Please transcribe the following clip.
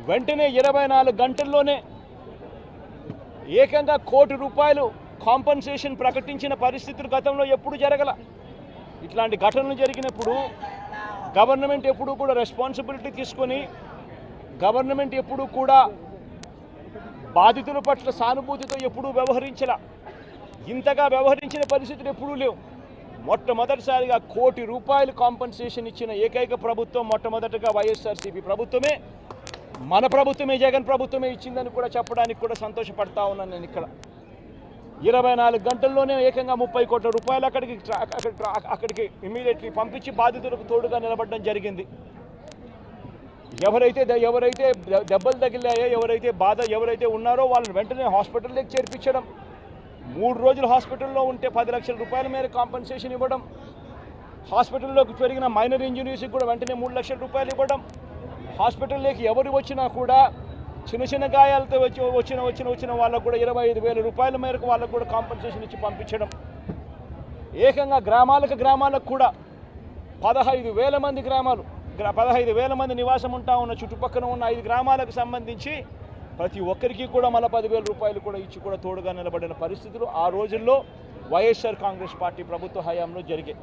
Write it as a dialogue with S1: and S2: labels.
S1: వెంటనే 24 గంటల్లోనే ఏకంగా ₹1 కోటి కాంపన్సేషన్ ప్రకటించిన పరిస్థితులు గతంలో ఎప్పుడు జరగల. ఇట్లాంటి ఘటనలు జరిగినప్పుడు గవర్నమెంట్ ఎప్పుడూ కూడా రెస్పాన్సిబిలిటీ తీసుకొని గవర్నమెంట్ ఎప్పుడూ కూడా బాధితుల పట్ల సానుభూతితో ఎప్పుడూ వ్యవహరించలా. ఇంతగా వ్యవహరించిన పరిస్థితులు ఎప్పుడూ లేవు. మొట్టమొదటిసారిగా ₹1 కోటి కాంపన్సేషన్ ఇచ్చిన ఏకైక ప్రభుత్వం మొట్టమొదటగా వైఎస్ఆర్సీపీ ప్రభుత్వమే, మన ప్రభుత్వమే, జగన్ ప్రభుత్వమే ఇచ్చిందని కూడా చెప్పడానికి కూడా సంతోషపడతా ఉన్నాను నేను. ఇక్కడ 24 గంటల్లోనే ఏకంగా ₹30 కోట్ల అక్కడికి ఇమీడియట్లీ పంపించి బాధితులకు తోడుగా నిలబడడం జరిగింది. ఎవరైతే దెబ్బలు తగిలాయో, ఎవరైతే ఉన్నారో వాళ్ళని వెంటనే హాస్పిటల్లోకి చేర్పించడం, 3 రోజులు హాస్పిటల్లో ఉంటే ₹10 లక్షల మేర కాంపన్సేషన్ ఇవ్వడం, హాస్పిటల్లోకి జరిగిన మైనర్ ఇంజరీస్కి కూడా వెంటనే ₹3 లక్షలు ఇవ్వడం, హాస్పిటల్లోకి ఎవరు వచ్చినా కూడా చిన్న గాయాలతో వచ్చిన వాళ్ళకు కూడా ₹25,000 మేరకు వాళ్ళకు కూడా కాంపన్సేషన్ ఇచ్చి పంపించడం, ఏకంగా గ్రామాలకు కూడా 15,000 మంది 15,000 మంది నివాసం ఉంటా ఉన్న చుట్టుపక్కల ఉన్న 5 గ్రామాలకు సంబంధించి ప్రతి ఒక్కరికి కూడా మళ్ళీ ₹10,000 కూడా ఇచ్చి కూడా తోడుగా నిలబడిన పరిస్థితులు ఆ రోజుల్లో వైఎస్ఆర్ కాంగ్రెస్ పార్టీ ప్రభుత్వ హయాంలో జరిగాయి.